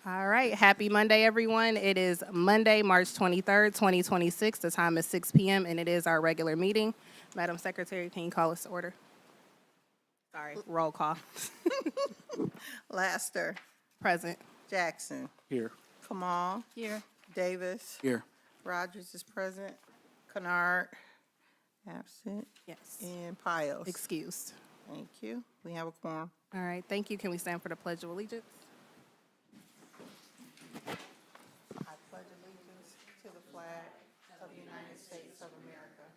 All right. Happy Monday, everyone. It is Monday, March 23rd, 2026. The time is 6 p.m., and it is our regular meeting. Madam Secretary, can you call us to order? Sorry, roll call. Laster, Present. Jackson, Here. Kamal, Here. Davis, Here. Rogers is present, Kennard, absent, Yes. and Piles. Excused. Thank you. We have a quorum. All right. Thank you. Can we stand for the Pledge of Allegiance? I pledge allegiance to the flag of the United States of America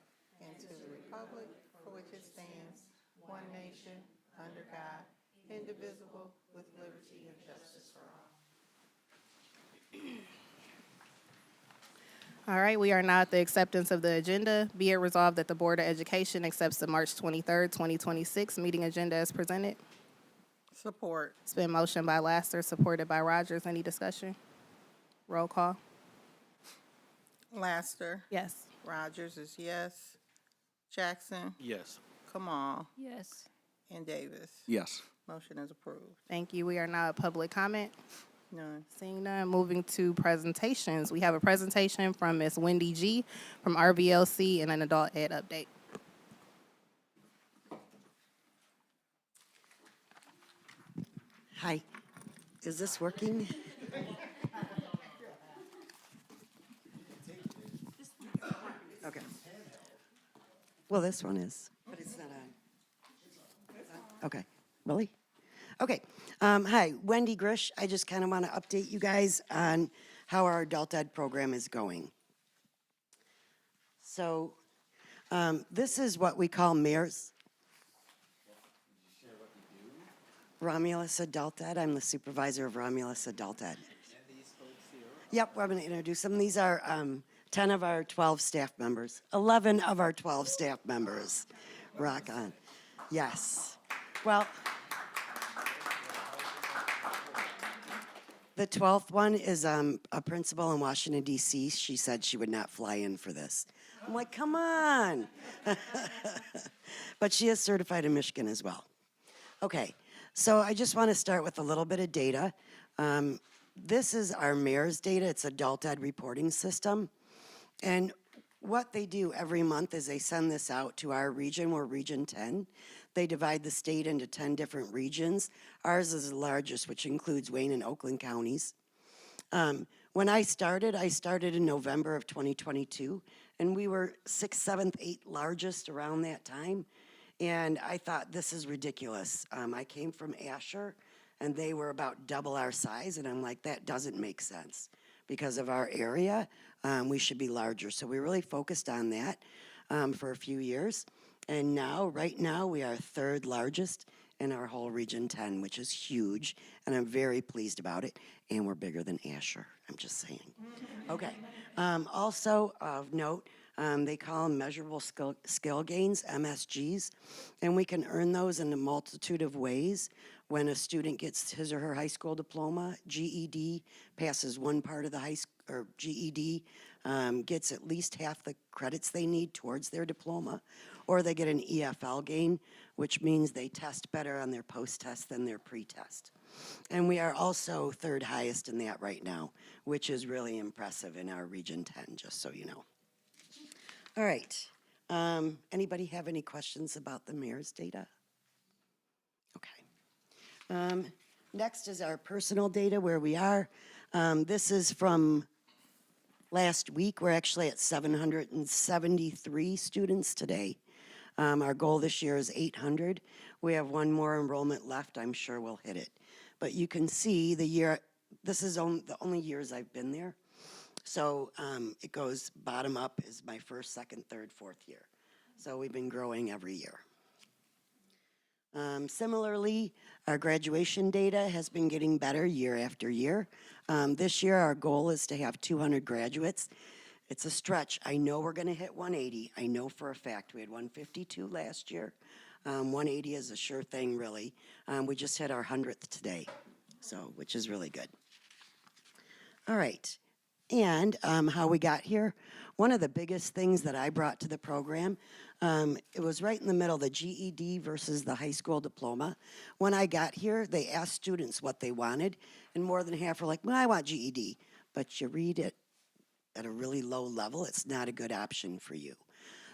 and to the republic for which it stands, one nation, under God, indivisible, with liberty and justice for all. All right. We are now at the acceptance of the agenda. Be it resolved that the Board of Education accepts the March 23rd, 2026 meeting agenda as presented. Support. It's been motioned by Laster, supported by Rogers. Any discussion? Roll call. Laster, Yes. Rogers is yes, Jackson, Yes. Kamal, Yes. and Davis. Yes. Motion is approved. Thank you. We are now at public comment. None. Seeing none, moving to presentations. We have a presentation from Ms. Wendy G. from RVLC and an adult ed update. Hi, is this working? Okay. Well, this one is, but it's not on. Okay, really? Okay, hi, Wendy Grish. I just kind of want to update you guys on how our adult ed program is going. So, this is what we call Mayor's. Romulus Adult Ed. I'm the supervisor of Romulus Adult Ed. And these folks here? Yep, we're going to introduce them. These are 10 of our 12 staff members. 11 of our 12 staff members. Rock on. Yes. Well, the 12th one is a principal in Washington, D.C. She said she would not fly in for this. I'm like, come on. But she is certified in Michigan as well. Okay. So I just want to start with a little bit of data. This is our mayor's data. It's adult ed reporting system. And what they do every month is they send this out to our region. We're Region 10. They divide the state into 10 different regions. Ours is the largest, which includes Wayne and Oakland counties. When I started in November of 2022, and we were 6th, 7th, 8th largest around that time. And I thought, this is ridiculous. I came from Asher, and they were about double our size, and I'm like, that doesn't make sense. Because of our area, we should be larger. So we really focused on that for a few years. And now, right now, we are 3rd largest in our whole Region 10, which is huge, and I'm very pleased about it. And we're bigger than Asher, I'm just saying. Okay, also of note, they call them measurable skill gains, MSGs, and we can earn those in a multitude of ways. When a student gets his or her high school diploma, GED, passes one part of the high school, or GED, gets at least half the credits they need towards their diploma, or they get an EFL gain, which means they test better on their post-test than their pre-test. And we are also 3rd highest in that right now, which is really impressive in our Region 10, just so you know. All right. Anybody have any questions about the mayor's data? Okay. Next is our personal data, where we are. This is from last week. We're actually at 773 students today. Our goal this year is 800. We have one more enrollment left. I'm sure we'll hit it. But you can see the year, this is the only years I've been there. So it goes bottom up is my 1st, 2nd, 3rd, 4th year. So we've been growing every year. Similarly, our graduation data has been getting better year after year. This year our goal is to have 200 graduates. It's a stretch. I know we're going to hit 180. I know for a fact. We had 152 last year. 180 is a sure thing, really. We just hit our 100th today, so which is really good. All right. and how we got here. One of the biggest things that I brought to the program, it was right in the middle, the GED versus the high school diploma. When I got here, they asked students what they wanted, and more than half were like, well, I want GED. But you read it at a really low level, it's not a good option for you.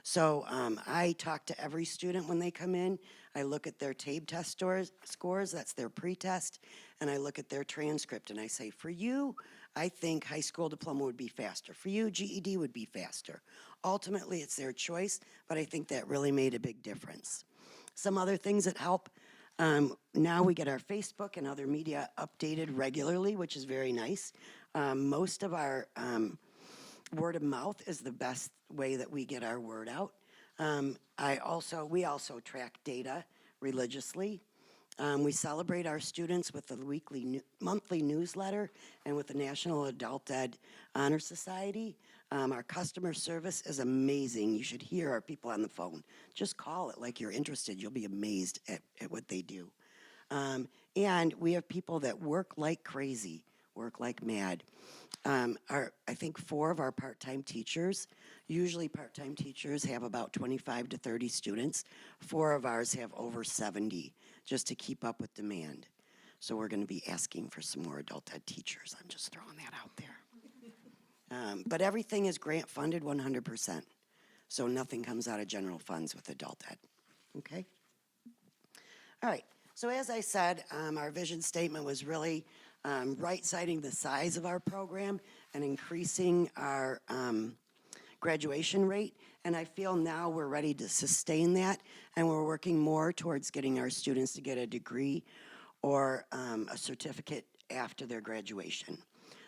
So I talk to every student when they come in. I look at their TABE test scores, that's their pretest, and I look at their transcript and I say, for you, I think high school diploma would be faster. For you, GED would be faster. Ultimately, it's their choice, but I think that really made a big difference. Some other things that help, now we get our Facebook and other media updated regularly, which is very nice. Most of our word of mouth is the best way that we get our word out. We also track data religiously. We celebrate our students with the monthly newsletter and with the National Adult Ed Honor Society. Our customer service is amazing. You should hear our people on the phone. Just call it like you're interested. You'll be amazed at what they do. And we have people that work like crazy, work like mad. I think 4 of our part-time teachers, usually part-time teachers have about 25 to 30 students. 4 of ours have over 70 just to keep up with demand. So we're going to be asking for some more adult ed teachers. I'm just throwing that out there. But everything is grant funded 100%. So nothing comes out of general funds with adult ed. Okay? All right. So as I said, our vision statement was really right-siding the size of our program and increasing our graduation rate. And I feel now we're ready to sustain that, and we're working more towards getting our students to get a degree or a certificate after their graduation.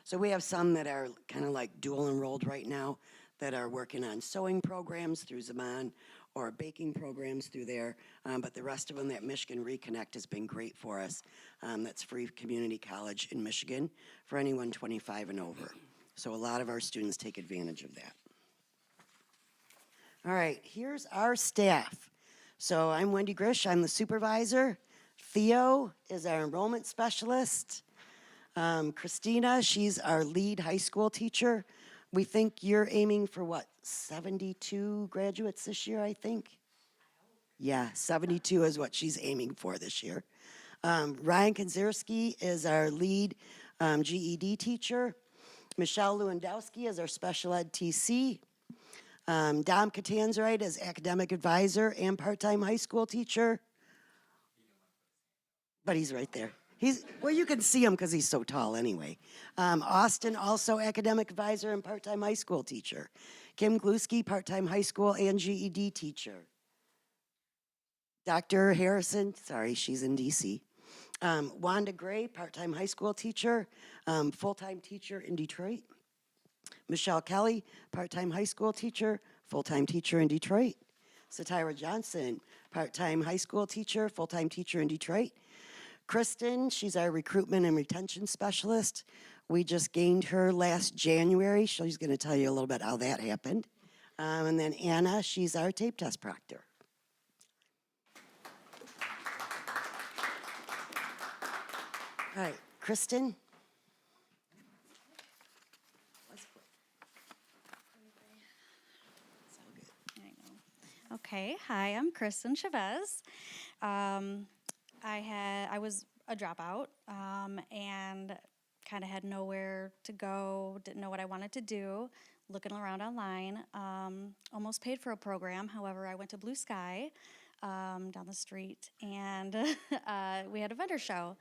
So we have some that are kind of like dual enrolled right now that are working on sewing programs through Zaman or baking programs through there, but the rest of them, that Michigan Reconnect has been great for us. That's free community college in Michigan for anyone 25 and over. So a lot of our students take advantage of that. All right, here's our staff. So I'm Wendy Grish, I'm the supervisor. Theo is our enrollment specialist. Christina, she's our lead high school teacher. We think you're aiming for what, 72 graduates this year, I think? Yeah, 72 is what she's aiming for this year. Ryan Kanzierski is our lead GED teacher. Michelle Lewandowski is our special ed TC. Dom Katanzarite is academic advisor and part-time high school teacher. But he's right there. Well, you can see him because he's so tall anyway. Austin, also academic advisor and part-time high school teacher. Kim Gluski, part-time high school and GED teacher. Dr. Harrison, sorry, she's in DC. Wanda Gray, part-time high school teacher, full-time teacher in Detroit. Michelle Kelly, part-time high school teacher, full-time teacher in Detroit. Satira Johnson, part-time high school teacher, full-time teacher in Detroit. Kristen, she's our recruitment and retention specialist. We just gained her last January. She's going to tell you a little bit how that happened. And then Anna, she's our tape test proctor. All right, Kristen. Okay, hi, I'm Kristen Chavez. I was a dropout and kind of had nowhere to go, didn't know what I wanted to do, looking around online, almost paid for a program. However, I went to Blue Sky down the street and we had a vendor show.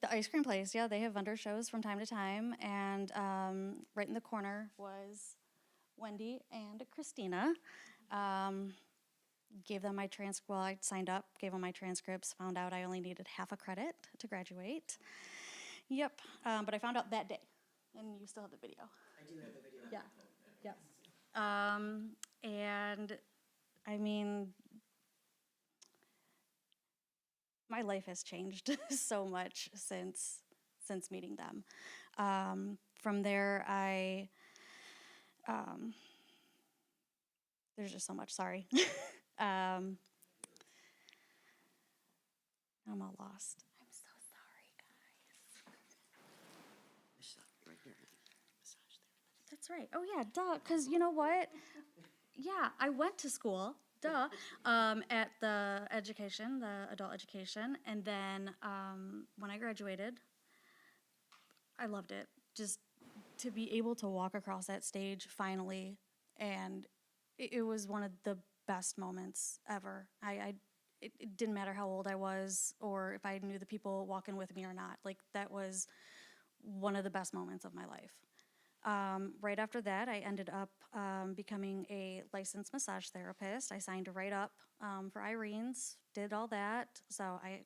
The ice cream place, yeah, they have vendor shows from time to time, and right in the corner was Wendy and Christina. Gave them my I signed up, gave them my transcripts, found out I only needed half a credit to graduate. Yep, but I found out that day, and you still have the video. I do have the video. Yeah, yep. And I mean, my life has changed so much since meeting them. From there, there's just so much, sorry. I'm all lost. I'm so sorry, guys. Right here. Massage there. right. Oh, yeah, duh, because you know what? Yeah, I went to school, duh, at the adult education, and then when I graduated, I loved it. Just to be able to walk across that stage finally, and it was one of the best moments ever. It didn't matter how old I was or if I knew the people walking with me or not. Like, that was one of the best moments of my life. Right after that, I ended up becoming a licensed massage therapist. I signed right up for Irene's, did all that. So I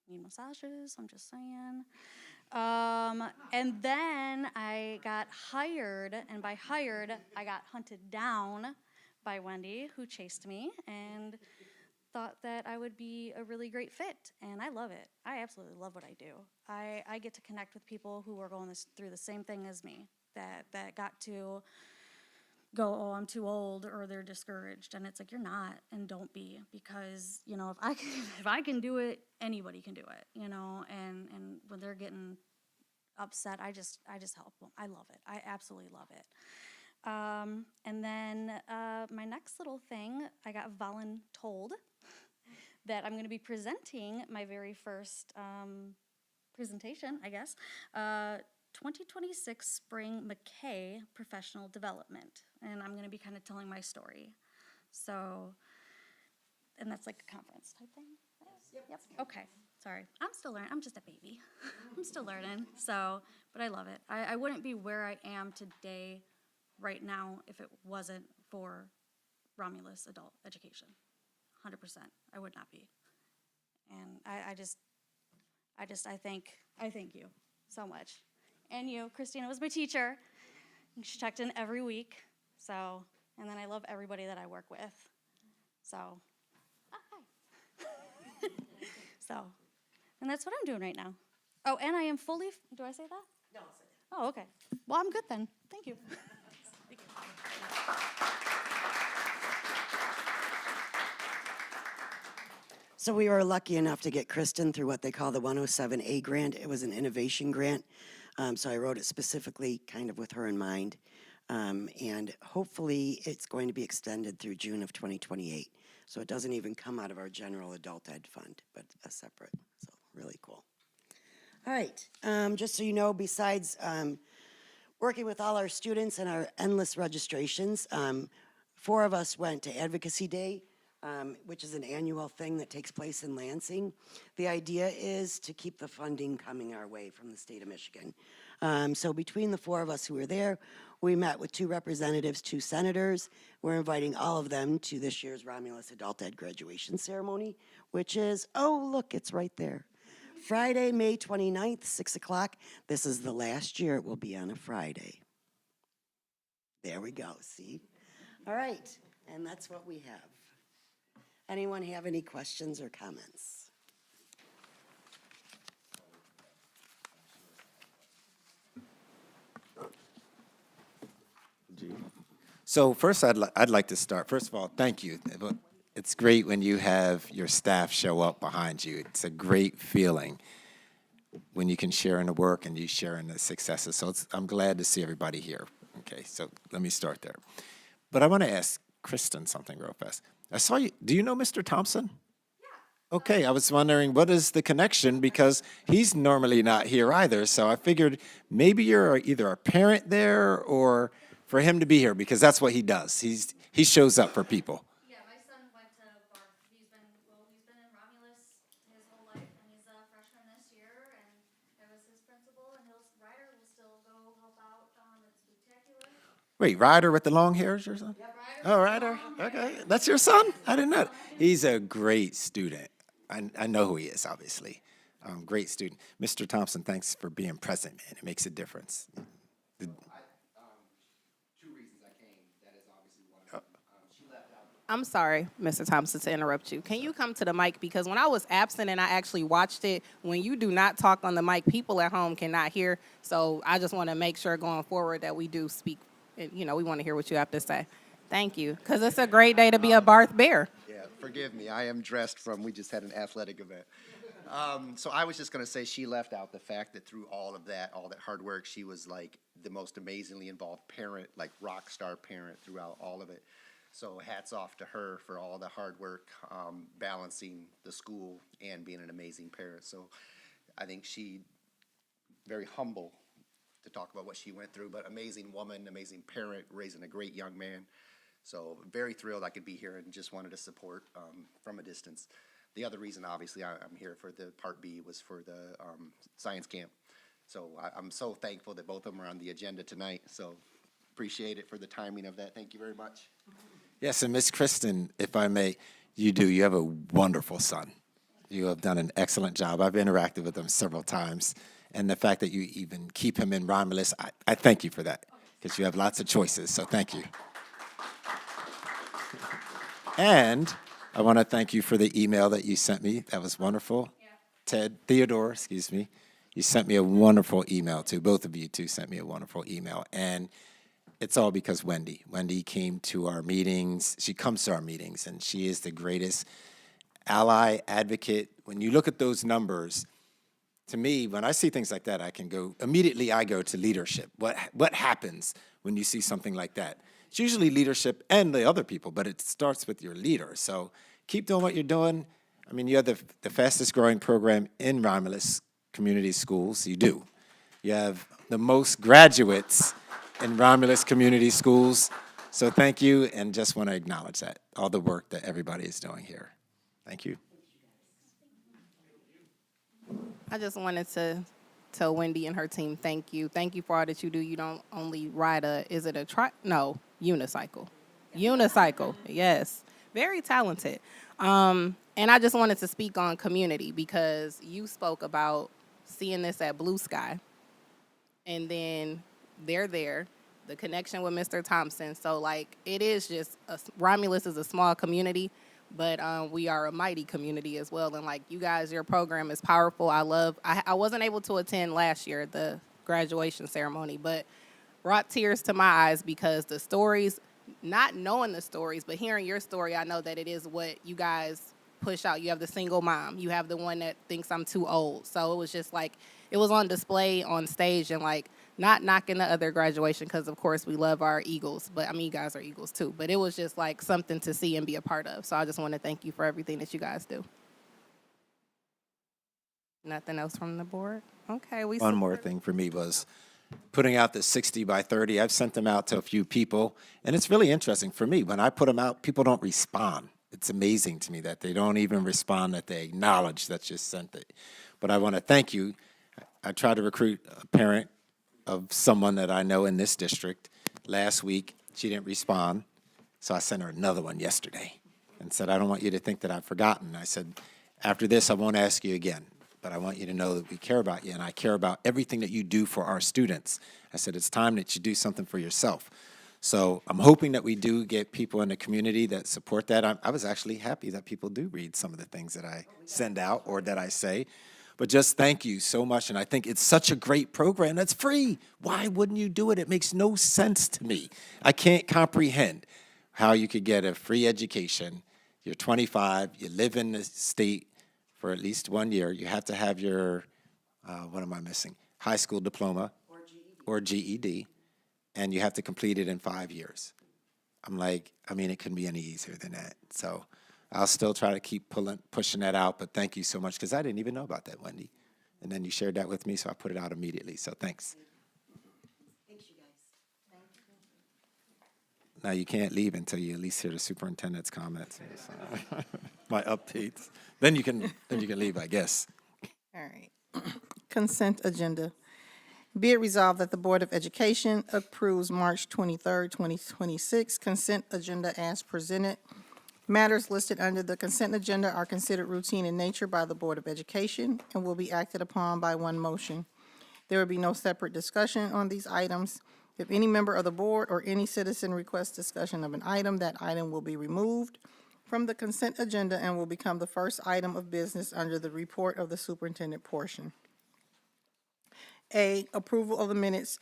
need massages, I'm just saying. And then I got hired, and by hired, I got hunted down by Wendy, who chased me and thought that I would be a really great fit, and I love it. I absolutely love what I do. I get to connect with people who are going through the same thing as me, that got to go, oh, I'm too old, or they're discouraged, and it's like, you're not, and don't be, because, you know, if I can do it, anybody can do it, you know, and when they're getting upset, I just help them. I love it. I absolutely love it. And then my next little thing, I got voluntold that I'm going to be presenting my very first presentation, I guess, 2026 Spring McKay Professional Development. And I'm going to be kind of telling my story. So, and that's like a conference type thing? Yep. Okay. Sorry. I'm still learning. I'm just a baby. I'm still learning. So, but I love it. I wouldn't be where I am today right now if it wasn't for Romulus Adult Education. 100%. I would not be. And I thank you so much. And you, Christina, was my teacher. She checked in every week. So, and then I love everybody that I work with. So, hi. So, and that's what I'm doing right now. Oh, and I am fully, do I say that? No, I'll say that. Oh, okay. Well, I'm good then. Thank you. Thank you. So we were lucky enough to get Kristen through what they call the 107A grant. It was an innovation grant. So I wrote it specifically kind of with her in mind. And hopefully it's going to be extended through June of 2028. So it doesn't even come out of our general adult ed fund, but a separate. So really cool. All right. Just so you know, besides working with all our students and our endless registrations, 4 of us went to Advocacy Day, which is an annual thing that takes place in Lansing. The idea is to keep the funding coming our way from the state of Michigan. So between the 4 of us who were there, we met with 2 representatives, 2 senators. We're inviting all of them to this year's Romulus Adult Ed graduation ceremony, which is, oh, look, it's right there. Friday, May 29th, 6 o'clock. This is the last year it will be on a Friday. There we go, see? All right, and that's what we have. Anyone have any questions or comments? So first, I'd like to start. First of all, thank you. It's great when you have your staff show up behind you. It's a great feeling when you can share in the work and you share in the successes. So I'm glad to see everybody here. Okay, so let me start there. But I want to ask Kristen something real fast. I saw you. Do you know Mr. Thompson? Yeah. Okay, I was wondering what is the connection, because he's normally not here either. So I figured maybe you're either a parent there or for him to be here, because that's what he does. He shows up for people. Yeah, my son went to Barth. He's been in Romulus his whole life, and he's a freshman this year, and I was his principal, and Ryder will still go help out at Spectacular. Wait, Ryder with the long hair is your son? Ryder. Oh, Ryder. Okay, that's your son? I didn't know. He's a great student. I know who he is, obviously. Great student. Mr. Thompson, thanks for being present, man. It makes a difference. I'm sorry, Mr. Thompson, to interrupt you. Can you come to the mic? Because when I was absent and I actually watched it, when you do not talk on the mic, people at home cannot hear. So I just want to make sure going forward that we do speak. You know, we want to hear what you have to say. Thank you. Because it's a great day to be a Barth Bear. Yeah, forgive me. I am dressed from, we just had an athletic event. So I was just gonna say, she left out the fact that through all that hard work, she was like the most amazingly involved parent, like rock star parent throughout all of it. So hats off to her for all the hard work, balancing the school and being an amazing parent. So I think she, very humble to talk about what she went through, but amazing woman, amazing parent, raising a great young man. So very thrilled I could be here and just wanted to support from a distance. The other reason, obviously, I'm here for the Part B was for the science camp. So I'm so thankful that both of them are on the agenda tonight. So appreciate it for the timing of that. Thank you very much. Yes, and Miss Kristen, if I may, you have a wonderful son. You have done an excellent job. I've interacted with him several times, and the fact that you even keep him in Romulus, I thank you for that, because you have lots of choices, so thank you. And I want to thank you for the email that you sent me. That was wonderful. Theodore, excuse me. You sent me a wonderful email, too. Both of you two sent me a wonderful email, and it's all because Wendy. Wendy came to our meetings. She comes to our meetings, and she is the greatest ally, advocate. When you look at those numbers, to me, when I see things like that, I go to leadership. What happens when you see something like that? It's usually leadership and the other people, but it starts with your leader. So keep doing what you're doing. I mean, you have the fastest growing program in Romulus Community Schools. You do. You have the most graduates in Romulus Community Schools. So thank you, and just want to acknowledge that, all the work that everybody is doing here. Thank you. I just wanted to tell Wendy and her team thank you. Thank you for all that you do. You don't only ride unicycle. Unicycle, yes. Very talented. And I just wanted to speak on community because you spoke about seeing this at Blue Sky. And then they're there, the connection with Mr. Thompson. So, like, it is just, Romulus is a small community, but we are a mighty community as well. And, like, you guys, your program is powerful. I wasn't able to attend last year, the graduation ceremony, but brought tears to my eyes because the stories, not knowing the stories, but hearing your story, I know that it is what you guys push out. You have the single mom. You have the one that thinks I'm too old. So it was just like, it was on display on stage, and like, not knocking the other graduation because, of course, we love our Eagles. But, I mean, you guys are Eagles, too. But it was just, like, something to see and be a part of. So I just want to thank you for everything that you guys do. Nothing else from the board? Okay. One more thing for me was putting out the 60 by 30. I've sent them out to a few people, and it's really interesting for me. When I put them out, people don't respond. It's amazing to me that they don't even respond, that they acknowledge that you sent it. But I want to thank you. I tried to recruit a parent of someone that I know in this district last week. She didn't respond, so I sent her another one yesterday and said, I don't want you to think that I've forgotten. I said, after this, I won't ask you again, but I want you to know that we care about you, and I care about everything that you do for our students. I said, it's time that you do something for yourself. So I'm hoping that we do get people in the community that support that. I was actually happy that people do read some of the things that I send out or that I say. But just thank you so much, and I think it's such a great program that's free. Why wouldn't you do it? It makes no sense to me. I can't comprehend how you could get a free education. You're 25, you live in the state for at least 1 year. You have to have your, high school diploma or GED, and you have to complete it in 5 years. It couldn't be any easier than that. So I'll still try to keep pushing that out, but thank you so much, because I didn't even know about that, Wendy. And then you shared that with me, so I put it out immediately, so thanks. Thanks, you guys. Now, you can't leave until you at least hear the superintendent's comments, my updates. Then you can leave, I guess. All right. Consent agenda. Be it resolved that the Board of Education approves March 23rd, 2026 consent agenda as presented. Matters listed under the consent agenda are considered routine in nature by the Board of Education and will be acted upon by one motion. There will be no separate discussion on these items. If any member of the board or any citizen requests discussion of an item, that item will be removed from the consent agenda and will become the first item of business under the report of the superintendent portion. A, approval of the minutes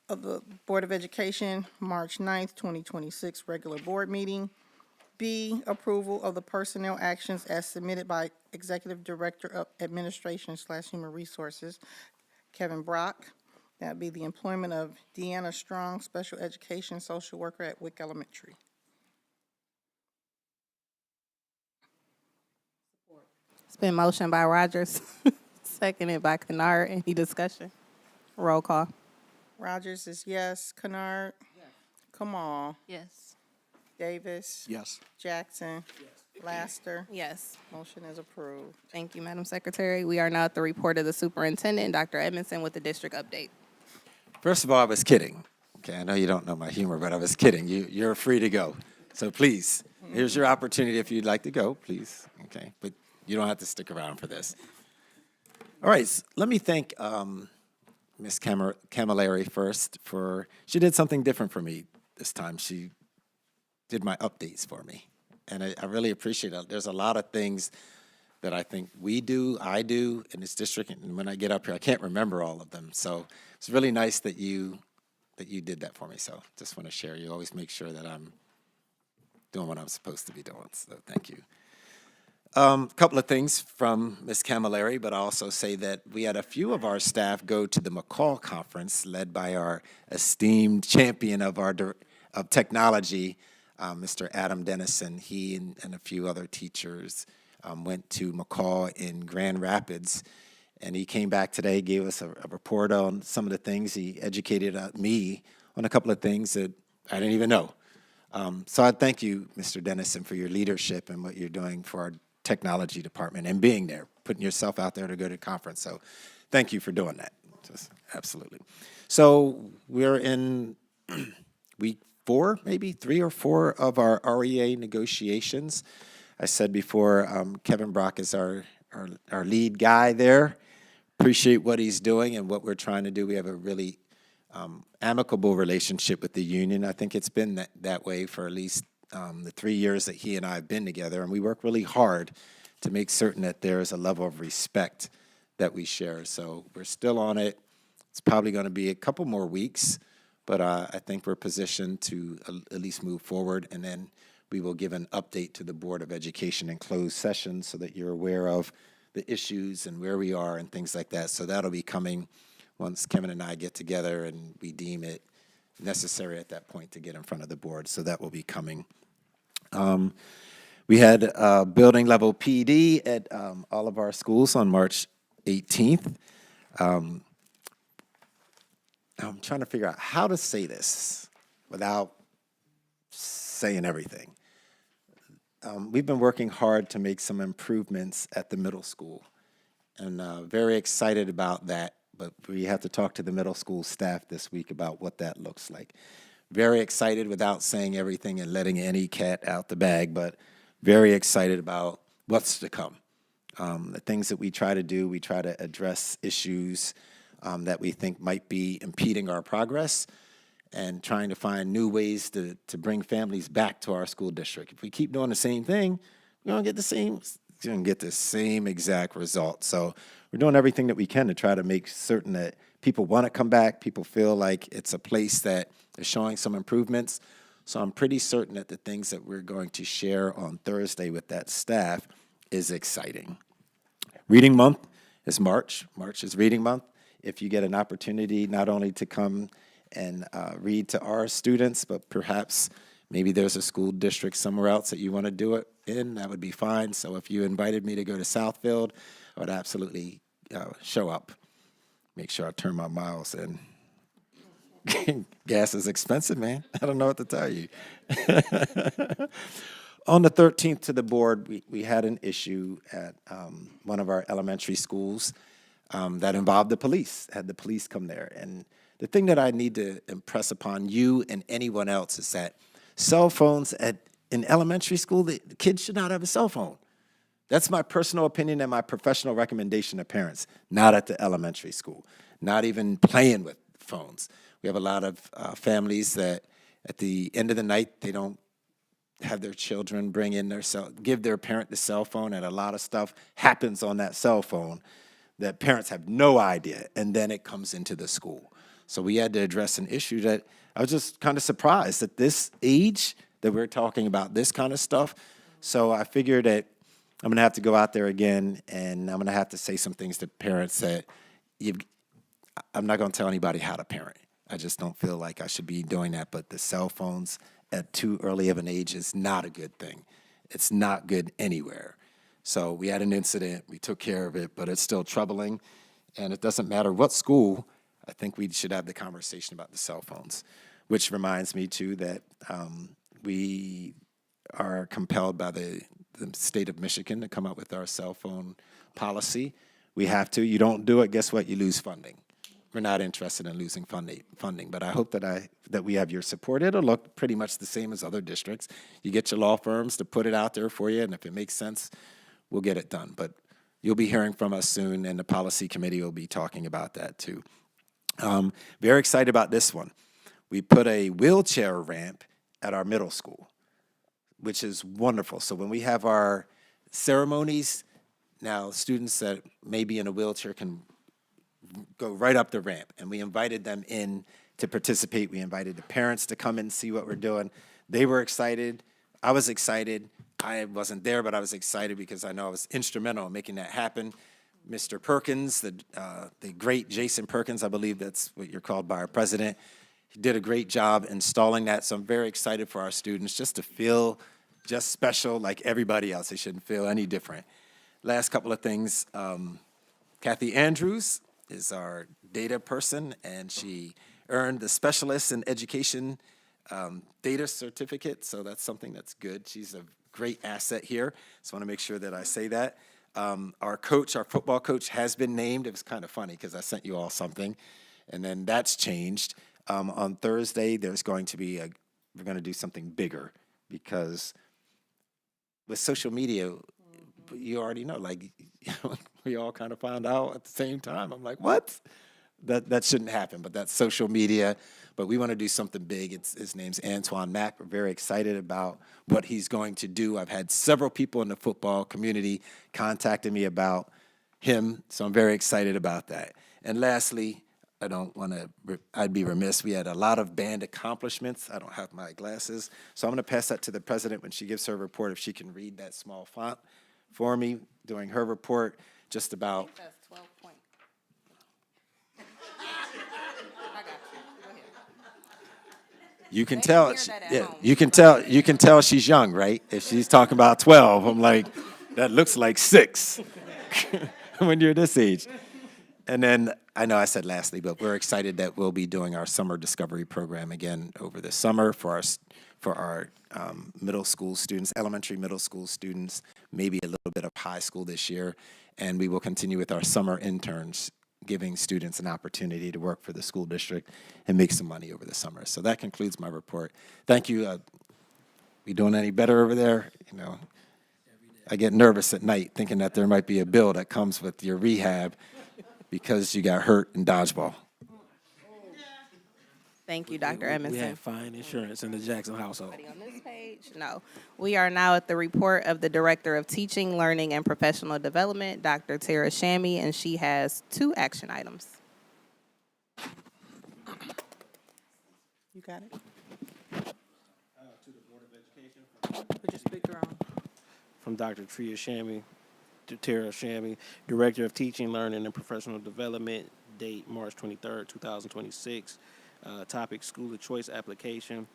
of the Board of Education, March 9th, 2026 regular board meeting. B, approval of the personnel actions as submitted by Executive Director of Administration/Human Resources, Kevin Brock. That'd be the employment of Deanna Strong, special education social worker at Wick Elementary. It's been motioned by Rogers, seconded by Kennard. Any discussion? Roll call. Rogers is yes. Kennard? Kamal? Yes. Davis? Yes. Jackson? Laster? Yes. Motion is approved. Thank you, Madam Secretary. We are now at the report of the superintendent, Dr. Edmondson, with the district update. First of all, I was kidding. Okay, I know you don't know my humor, but I was kidding. You're free to go. So please, here's your opportunity if you'd like to go, please. Okay, but you don't have to stick around for this. All right, let me thank Ms. Camilleri first she did something different for me this time. She did my updates for me, and I really appreciate it. There's a lot of things that I think I do in this district, and when I get up here, I can't remember all of them. So it's really nice that you did that for me. So just want to share. You always make sure that I'm doing what I'm supposed to be doing. So thank you. A couple of things from Ms. Camilleri, but I'll also say that we had a few of our staff go to the McCall Conference, led by our esteemed champion of technology, Mr. Adam Dennison. He and a few other teachers went to McCall in Grand Rapids, and he came back today, gave us a report on some of the things. He educated me on a couple of things that I didn't even know. So I thank you, Mr. Dennison, for your leadership and what you're doing for our technology department and being there, putting yourself out there to go to the conference. So thank you for doing that. Just absolutely. So we're in week 4, maybe 3 or 4 of our REA negotiations. I said before, Kevin Brock is our lead guy there. Appreciate what he's doing and what we're trying to do. We have a really amicable relationship with the union. I think it's been that way for at least the 3 years that he and I have been together, and we work really hard to make certain that there is a level of respect that we share. So we're still on it. It's probably going to be a couple more weeks, but I think we're positioned to at least move forward, and then we will give an update to the Board of Education in closed session so that you're aware of the issues and where we are and things like that. So that'll be coming once Kevin and I get together and we deem it necessary at that point to get in front of the board. So that will be coming. We had building level PD at all of our schools on March 18th. I'm trying to figure out how to say this without saying everything. We've been working hard to make some improvements at the middle school, and very excited about that, but we have to talk to the middle school staff this week about what that looks like. Very excited without saying everything and letting any cat out the bag, but very excited about what's to come. The things that we try to do, we try to address issues that we think might be impeding our progress, and trying to find new ways to bring families back to our school district. If we keep doing the same thing, we're going to get the same exact result. So we're doing everything that we can to try to make certain that people want to come back, people feel like it's a place that is showing some improvements. So I'm pretty certain that the things that we're going to share on Thursday with that staff is exciting. Reading month is March. March is reading month. If you get an opportunity not only to come and read to our students, but perhaps maybe there's a school district somewhere else that you want to do it in, that would be fine. So if you invited me to go to Southfield, I would absolutely show up. Make sure I turn my miles in. Gas is expensive, man. I don't know what to tell you. On the 13th to the board, we had an issue at one of our elementary schools that involved the police, had the police come there. And the thing that I need to impress upon you and anyone else is that cell phones in elementary school, the kids should not have a cell phone. That's my personal opinion and my professional recommendation to parents, not at the elementary school, not even playing with phones. We have a lot of families that at the end of the night, they don't have their children bring in give their parent the cell phone, and a lot of stuff happens on that cell phone that parents have no idea, and then it comes into the school. So we had to address an issue that I was just kind of surprised at this age that we're talking about this kind of stuff. So I figured that I'm gonna have to go out there again, and I'm gonna have to say some things to parents that I'm not gonna tell anybody how to parent. I just don't feel like I should be doing that, but the cell phones at too early of an age is not a good thing. It's not good anywhere. So we had an incident, we took care of it, but it's still troubling. And it doesn't matter what school, I think we should have the conversation about the cell phones, which reminds me too that we are compelled by the state of Michigan to come up with our cell phone policy. We have to. You don't do it, guess what? You lose funding. We're not interested in losing funding, but I hope that we have your support. It'll look pretty much the same as other districts. You get your law firms to put it out there for you, and if it makes sense, we'll get it done. But you'll be hearing from us soon, and the policy committee will be talking about that too. Very excited about this one. We put a wheelchair ramp at our middle school, which is wonderful. So when we have our ceremonies, now students that may be in a wheelchair can go right up the ramp, and we invited them in to participate. We invited the parents to come and see what we're doing. They were excited. I was excited. I wasn't there, but I was excited because I know I was instrumental in making that happen. Mr. Perkins, the great Jason Perkins, I believe that's what you're called by our president, he did a great job installing that, so I'm very excited for our students just to feel just special like everybody else. They shouldn't feel any different. Last couple of things, Kathy Andrews is our data person, and she earned the Specialist in Education data certificate, so that's something that's good. She's a great asset here, so I want to make sure that I say that. Our coach, our football coach, has been named. It was kind of funny because I sent you all something, and then that's changed. On Thursday, there's going to be we're going to do something bigger because with social media, you already know, like, we all kind of found out at the same time. I'm like, what? That shouldn't happen, but that's social media. But we want to do something big. His name's Antoine Mack. We're very excited about what he's going to do. I've had several people in the football community contacting me about him, so I'm very excited about that. And lastly, I'd be remiss. We had a lot of band accomplishments. I don't have my glasses, so I'm going to pass that to the president when she gives her report, if she can read that small font for me during her report, just about. That's 12 points. I got you. Go ahead. You can They tell, can hear that at yeah, home. you can tell she's young, right? If she's talking about 12, I'm like, that looks like 6 when you're this age. And then, I know I said lastly, but we're excited that we'll be doing our summer discovery program again over the summer for our middle school students, elementary middle school students, maybe a little bit of high school this year. And we will continue with our summer interns, giving students an opportunity to work for the school district and make some money over the summer. So that concludes my report. Thank you. We doing any better over there? You know, I get nervous at night thinking that there might be a bill that comes with your rehab because you got hurt in dodgeball. Thank you, Dr. We Edmondson. have fine insurance in the Jackson household. On this page, no. We are now at the report of the Director of Teaching, Learning, and Professional Development, Dr. Tara Shammy, and she has 2 action items. You got it? Put your speaker on. From Dr. Tria Shammy, to Tara Shammy, Director of Teaching, Learning, and Professional Development, date March 23rd, 2026. Topic, School of Choice application.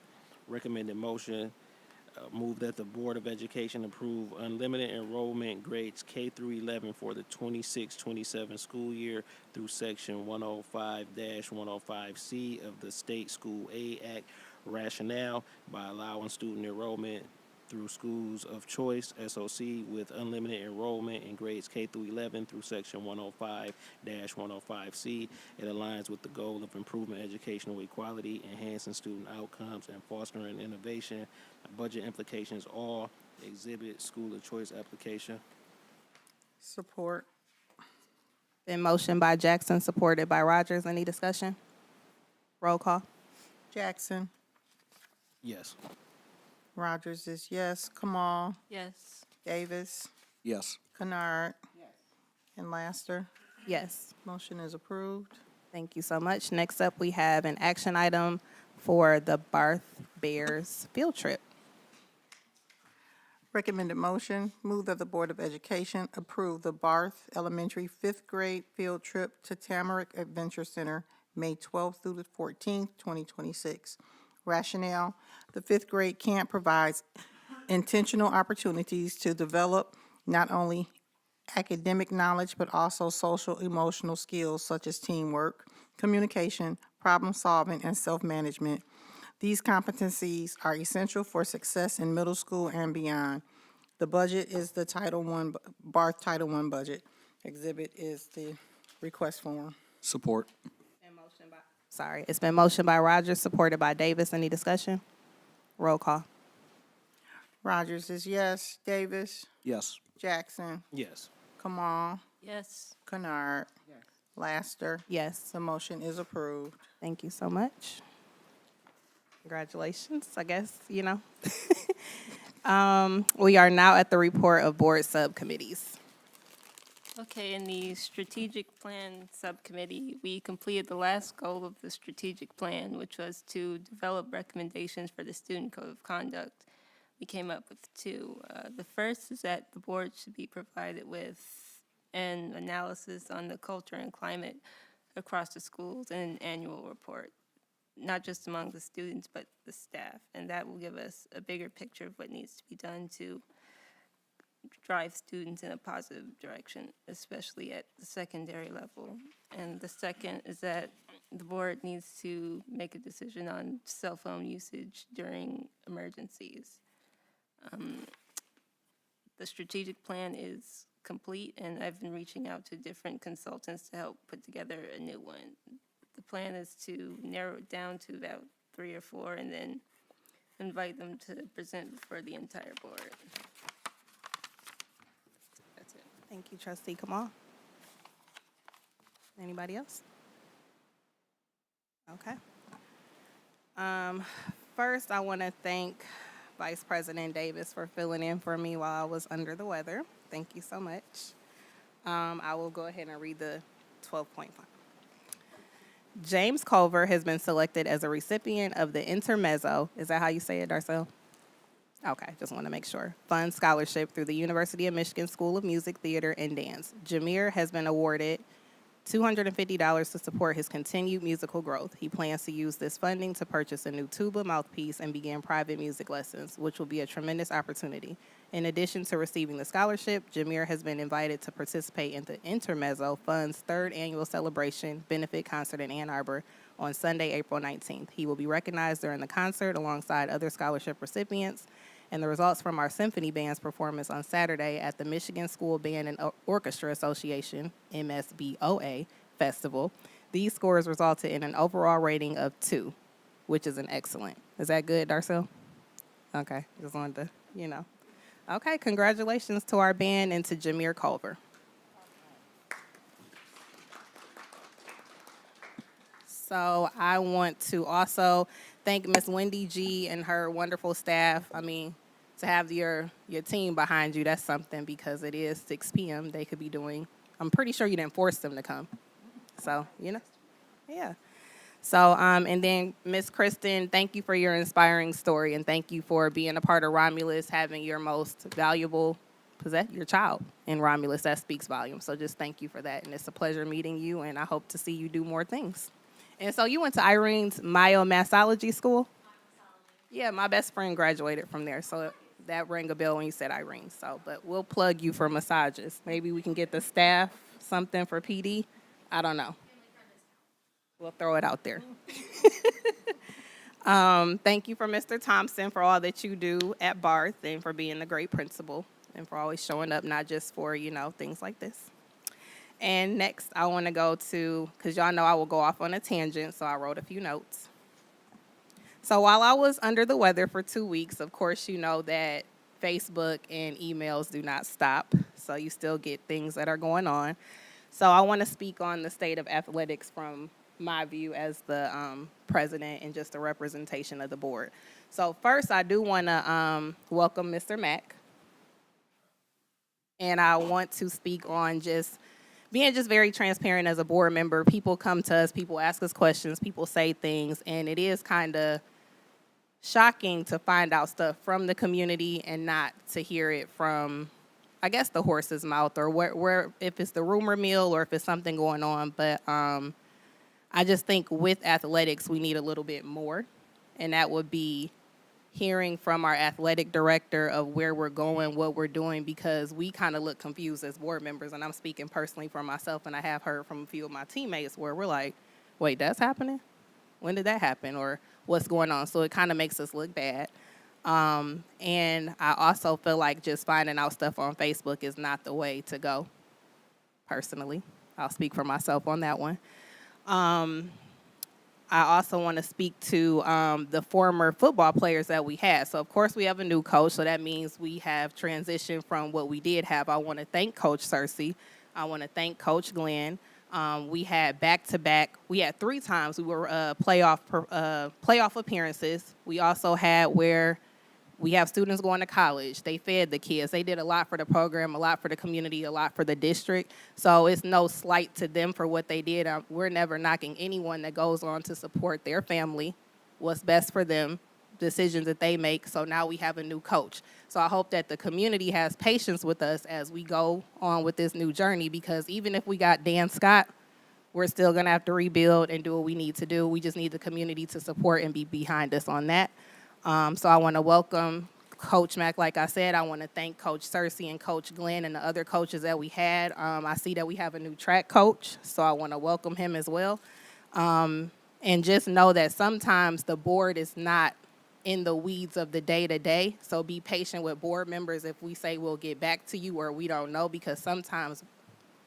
Recommended motion, move that the Board of Education approve unlimited enrollment grades K through 11 for the 26-27 school year through Section 105-105C of the State School Aid Act. Rationale, by allowing student enrollment through schools of choice, SOC, with unlimited enrollment in grades K through 11 through Section 105-105C. It aligns with the goal of improving educational equality, enhancing student outcomes, and fostering innovation. Budget implications, all exhibit school of choice application. Support. Been motioned by Jackson, supported by Rogers. Any discussion? Roll call. Jackson. Yes. Rogers is yes. Kamal. Yes. Davis. Yes. Kennard. And Laster. Yes. Motion is approved. Thank you so much. Next up, we have an action item for the Barth Bears field trip. Recommended motion, move that the Board of Education approve the Barth Elementary fifth grade field trip to Tamarack Adventure Center, May 12th through the 14th, 2026. Rationale, the fifth grade camp provides intentional opportunities to develop not only academic knowledge, but also social emotional skills such as teamwork, communication, problem solving, and self-management. These competencies are essential for success in middle school and beyond. The budget is the Barth Title I budget. Exhibit is the request form. Support. It's been motioned by Rogers, supported by Davis. Any discussion? Roll call. Rogers is yes. Davis, Yes. Jackson, Yes. Kamal, Yes. Kennard, Laster. Yes. The motion is approved. Thank you so much. Congratulations, I guess, you know. We are now at the report of board subcommittees. Okay, in the strategic plan subcommittee, we completed the last goal of the strategic plan, which was to develop recommendations for the student code of conduct. We came up with two. The first is that the board should be provided with an analysis on the culture and climate across the schools in an annual report, not just among the students, but the staff. And that will give us a bigger picture of what needs to be done to drive students in a positive direction, especially at the secondary level. And the second is that the board needs to make a decision on cell phone usage during emergencies. The strategic plan is complete, and I've been reaching out to different consultants to help put together a new one. The plan is to narrow it down to about 3 or 4 and then invite them to present before the entire board. That's it. Thank you, trustee Kamal. Anybody else? Okay. First, I want to thank Vice President Davis for filling in for me while I was under the weather. Thank you so much. I will go ahead and read the 12-point plan. James Culver has been selected as a recipient of the Intermezzo. Is that how you say it, Darcel? Okay, just want to make sure. Fund scholarship through the University of Michigan School of Music, Theater, and Dance. Jameer has been awarded $250 to support his continued musical growth. He plans to use this funding to purchase a new tuba mouthpiece and begin private music lessons, which will be a tremendous opportunity. In addition to receiving the scholarship, Jameer has been invited to participate in the Intermezzo Fund's 3rd annual celebration benefit concert in Ann Arbor on Sunday, April 19th. He will be recognized during the concert alongside other scholarship recipients, and the results from our symphony band's performance on Saturday at the Michigan School Band and Orchestra Association, MSBOA, Festival. These scores resulted in an overall rating of 2, which is an excellent. Is that good, Darcel? Okay, just wanted to, you know. Okay, congratulations to our band and to Jameer Culver. So I want to also thank Miss Wendy G and her wonderful staff. I mean, to have your team behind you, that's something, because it is 6 p.m. They could be doing, I'm pretty sure you didn't force them to come. So, you know, yeah. So, and then Miss Kristen, thank you for your inspiring story, and thank you for being a part of Romulus, having your most valuable your child in Romulus. That speaks volumes. So just thank you for that, and it's a pleasure meeting you, and I hope to see you do more things. And so you went to Irene's Myomassology School? Yeah, my best friend graduated from there, so that rang a bell when you said Irene. So, but we'll plug you for massages. Maybe we can get the staff something for PD. I don't know. We'll throw it out there. Thank you for Mr. Thompson for all that you do at Barth and for being a great principal and for always showing up, not just for, you know, things like this. And next, I want to go to, because y'all know I will go off on a tangent, so I wrote a few notes. So while I was under the weather for 2 weeks, of course, you know that Facebook and emails do not stop, so you still get things that are going on. So I want to speak on the state of athletics from my view as the president and just a representation of the board. So first, I do want to welcome Mr. Mack. And I want to speak on just being just very transparent as a board member. People come to us, people ask us questions, people say things, and it is kind of shocking to find out stuff from the community and not to hear it from, I guess, the horse's mouth, or where if it's the rumor mill or if it's something going on. But I just think with athletics, we need a little bit more, and that would be hearing from our athletic director of where we're going, what we're doing, because we kind of look confused as board members, and I'm speaking personally for myself, and I have heard from a few of my teammates where we're like, wait, that's happening? When did that happen? Or what's going on? So it kind of makes us look bad. And I also feel like just finding out stuff on Facebook is not the way to go, personally. I'll speak for myself on that one. I also want to speak to the former football players that we had. So, of course, we have a new coach, so that means we have transitioned from what we did have. I want to thank Coach Cersei. I want to thank Coach Glenn. We had back-to-back. We had 3 times we were playoff appearances. We also had where we have students going to college. They fed the kids. They did a lot for the program, a lot for the community, a lot for the district. So it's no slight to them for what they did. We're never knocking anyone that goes on to support their family, what's best for them, decisions that they make. So now we have a new coach. So I hope that the community has patience with us as we go on with this new journey, because even if we got Dan Scott, we're still going to have to rebuild and do what we need to do. We just need the community to support and be behind us on that. So I want to welcome Coach Mack. Like I said, I want to thank Coach Cersei and Coach Glenn and the other coaches that we had. I see that we have a new track coach, so I want to welcome him as well. And just know that sometimes the board is not in the weeds of the day-to-day, so be patient with board members if we say we'll get back to you or we don't know, because sometimes,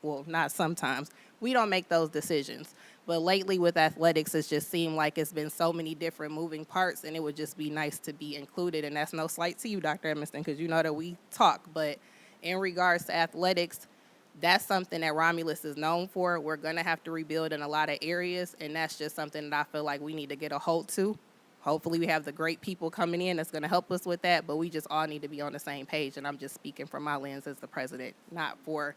well, not sometimes, we don't make those decisions. But lately with athletics, it's just seemed like it's been so many different moving parts, and it would just be nice to be included. And that's no slight to you, Dr. Edmiston, because you know that we talk. But in regards to athletics, that's something that Romulus is known for. We're going to have to rebuild in a lot of areas, and that's just something that I feel like we need to get a hold to. Hopefully we have the great people coming in that's going to help us with that, but we just all need to be on the same page. And I'm just speaking from my lens as the president, not for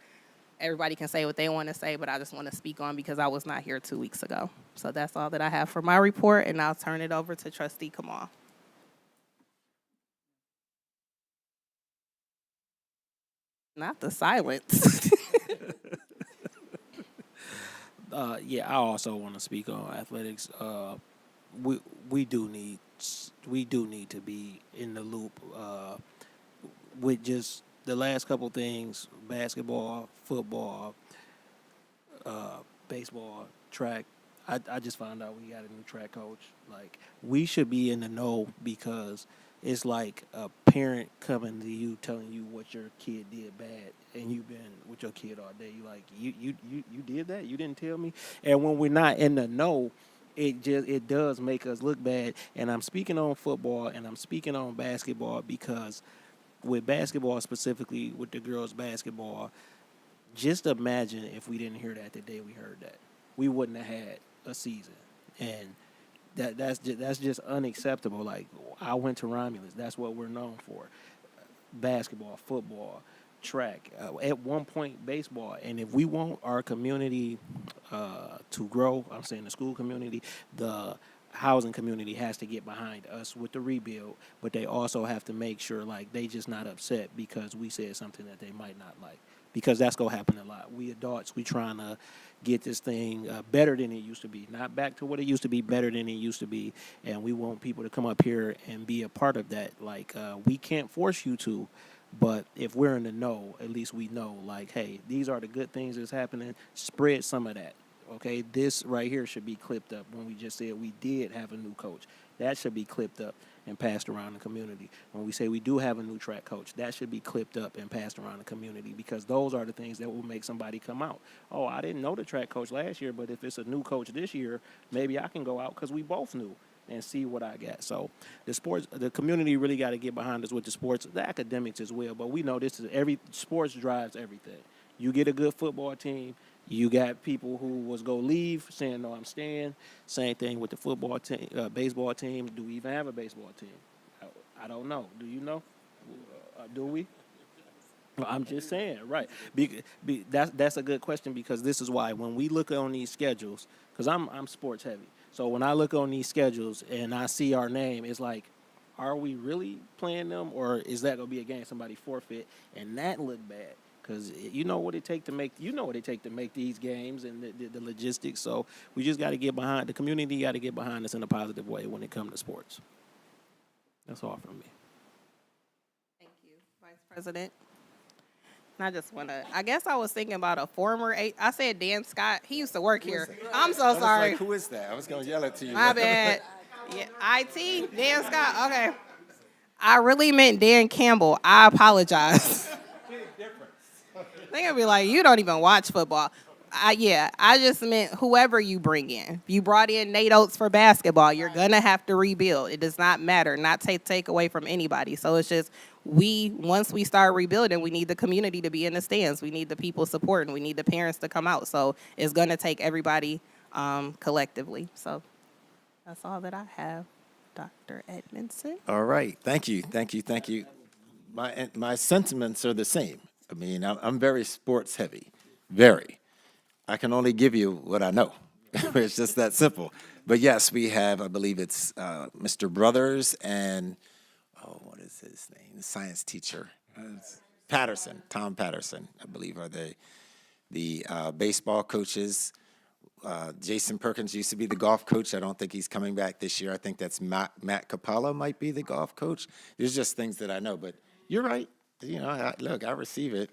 everybody can say what they want to say, but I just want to speak on because I was not here 2 weeks ago. So that's all that I have for my report, and I'll turn it over to Trustee Kamal. Not the silence. Yeah, I also want to speak on athletics. We do need to be in the loop with just the last couple things: basketball, football, baseball, track. I just found out we got a new track coach. Like, we should be in the know, because it's like a parent coming to you telling you what your kid did bad, and you've been with your kid all day. You like, you did that? You didn't tell me? And when we're not in the know, it does make us look bad. And I'm speaking on football and I'm speaking on basketball, because with basketball, specifically with the girls' basketball, just imagine if we didn't hear that the day we heard that. We wouldn't have had a season. And that's just unacceptable. Like, I went to Romulus. That's what we're known for. Basketball, football, track, at one point baseball. And if we want our community to grow, I'm saying the school community, the housing community has to get behind us with the rebuild, but they also have to make sure, like, they just not upset because we said something that they might not like, because that's going to happen a lot. We adults, we trying to get this thing better than it used to be, not back to what it used to be, better than it used to be, and we want people to come up here and be a part of that. Like, we can't force you to, but if we're in the know, at least we know, like, hey, these are the good things that's happening. Spread some of that. Okay, this right here should be clipped up when we just said we did have a new coach. That should be clipped up and passed around the community. When we say we do have a new track coach, that should be clipped up and passed around the community, because those are the things that will make somebody come out. Oh, I didn't know the track coach last year, but if it's a new coach this year, maybe I can go out because we both knew and see what I got. So the community really got to get behind us with the sports, the academics as well. But we know sports drives everything. You get a good football team, you got people who was go leave saying, no, I'm staying. Same thing with the football team, baseball team. Do we even have a baseball team? I don't know. Do you know? Do we? Well, I'm just saying, right. That's a good question, because this is why when we look on these schedules, because I'm sports heavy. So when I look on these schedules and I see our name, it's like, are we really playing them, or is that gonna be a game somebody forfeit and that look bad? Because you know what it take to make these games and the logistics. So we just got to get behind the community. Got to get behind us in a positive way when it comes to sports. That's all from me. Thank you, Vice President. And I just want to, I guess I was thinking about a former, I said Dan Scott. He used to work here. I'm so sorry. Who is that? I was going to yell it to you. My bad. Yeah, IT, Dan Scott. Okay. I really meant Dan Campbell. I apologize. They're going to be like, you don't even watch football. I just meant whoever you bring in. If you brought in Nate Oates for basketball, you're going to have to rebuild. It does not matter, not take away from anybody. So it's just once we start rebuilding, we need the community to be in the stands. We need the people supporting. We need the parents to come out. So it's going to take everybody collectively. So that's all that I have, Dr. Edmondson. All right. Thank you. My sentiments are the same. I mean, I'm very sports heavy, very. I can only give you what I know. It's just that simple. But yes, we have, I believe it's Mr. Brothers and, what is his name? The science teacher. Patterson, Tom Patterson, I believe, are the baseball coaches. Jason Perkins used to be the golf coach. I don't think he's coming back this year. I think that's Matt Capella might be the golf coach. There's just things that I know. But you're right. You know, look, I receive it.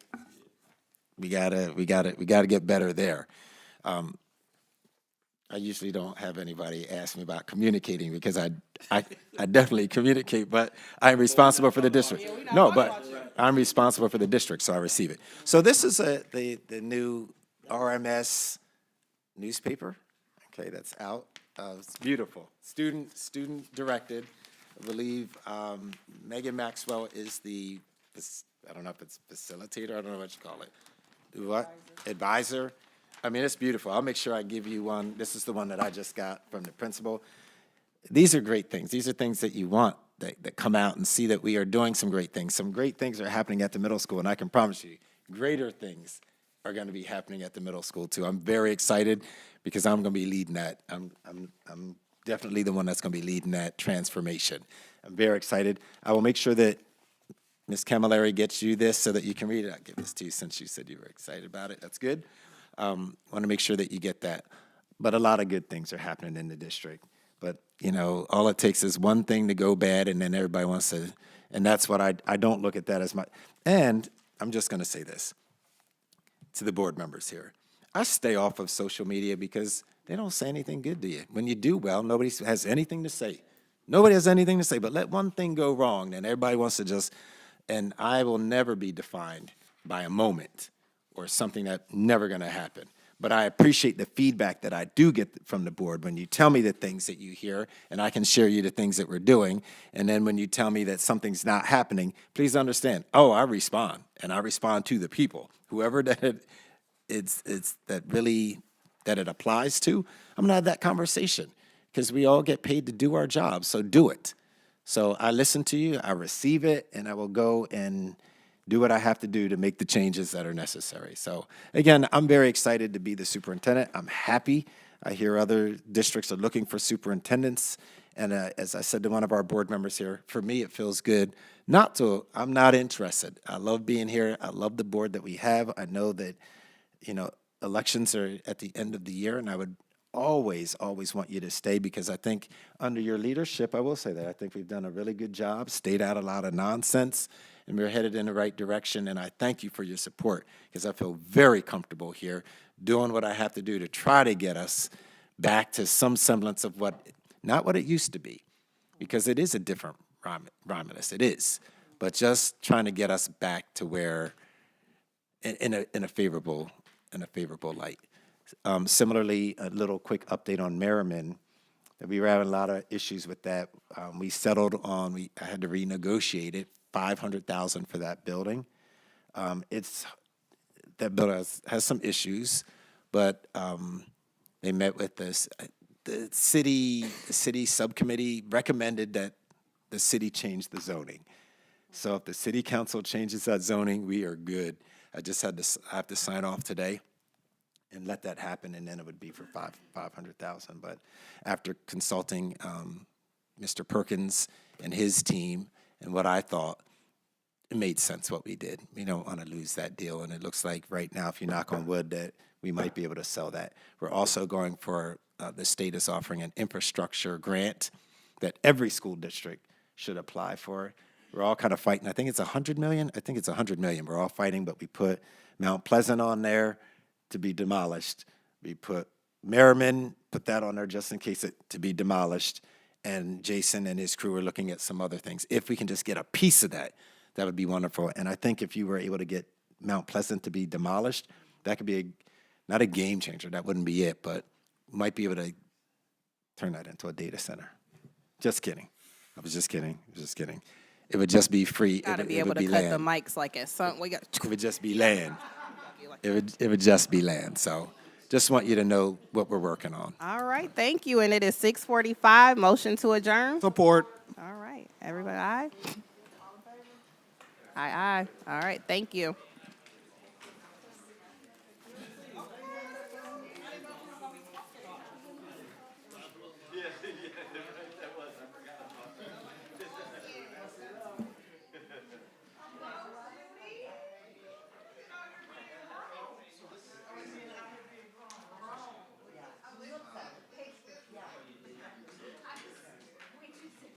We gotta get better there. I usually don't have anybody ask me about communicating because I definitely communicate, but I'm responsible for the district. No, but I'm responsible for the district, so I receive it. So this is the new RMS newspaper. Okay, that's out. It's beautiful. Student directed. I believe Megan Maxwell is I don't know if it's facilitator. I don't know what you call it. What? Advisor. I mean, it's beautiful. I'll make sure I give you one. This is the one that I just got from the principal. These are great things. These are things that you want that come out and see that we are doing some great things. Some great things are happening at the middle school, and I can promise you, greater things are going to be happening at the middle school too. I'm very excited because I'm going to be leading that. I'm definitely the one that's going to be leading that transformation. I'm very excited. I will make sure that Ms. Camilleri gets you this so that you can read it. I'll give this to you since you said you were excited about it. That's good. Want to make sure that you get that. But a lot of good things are happening in the district. But, you know, all it takes is one thing to go bad, and then everybody wants to, and that's what I don't look at that as much. And I'm just going to say this to the board members here. I stay off of social media because they don't say anything good to you. When you do well, nobody has anything to say. Nobody has anything to say, but let one thing go wrong, and everybody wants to just, and I will never be defined by a moment or something that's never going to happen. But I appreciate the feedback that I do get from the board when you tell me the things that you hear, and I can share you the things that we're doing. And then when you tell me that something's not happening, please understand, I respond, and I respond to the people. Whoever that it applies to, I'm going to have that conversation because we all get paid to do our job, so do it. So I listen to you, I receive it, and I will go and do what I have to do to make the changes that are necessary. So again, I'm very excited to be the superintendent. I'm happy. I hear other districts are looking for superintendents. And as I said to one of our board members here, for me, it feels good. I'm not interested. I love being here. I love the board that we have. I know that, elections are at the end of the year, and I would always want you to stay because I think under your leadership, I will say that, I think we've done a really good job, stayed out a lot of nonsense, and we're headed in the right direction, and I thank you for your support because I feel very comfortable here doing what I have to do to try to get us back to some semblance of not what it used to be, because it is a different Romulus, it is, but just trying to get us back to where, in a favorable light. Similarly, a little quick update on Merriman. We were having a lot of issues with that. We settled on, I had to renegotiate it, $500,000 for that building. That building has some issues, but they met with this. The city subcommittee recommended that the city change the zoning. So if the city council changes that zoning, we are good. I have to sign off today and let that happen, and then it would be for $500,000. But after consulting Mr. Perkins and his team and what I thought, it made sense what we did. We don't want to lose that deal, and it looks like right now, if you knock on wood, that we might be able to sell that. We're also going for, the state is offering an infrastructure grant that every school district should apply for. We're all kind of fighting. I think it's $100 million. I think it's $100 million. We're all fighting, but we put Mount Pleasant on there to be demolished. We put Merriman, put that on there just in case it to be demolished. And Jason and his crew are looking at some other things. If we can just get a piece of that, that would be wonderful. And I think if you were able to get Mount Pleasant to be demolished, that could be not a game changer. That wouldn't be it, but might be able to turn that into a data center. Just kidding. I was just kidding. I was just kidding. It would just be free. Gotta It be would able to be cut the land. mics like at some, we got. It would just be land. It would just be land. So just want you to know what we're working on. All right, thank you. And it is 6:45. Motion to adjourn. Support. All right, everybody, aye? Aye, aye. All right, thank you.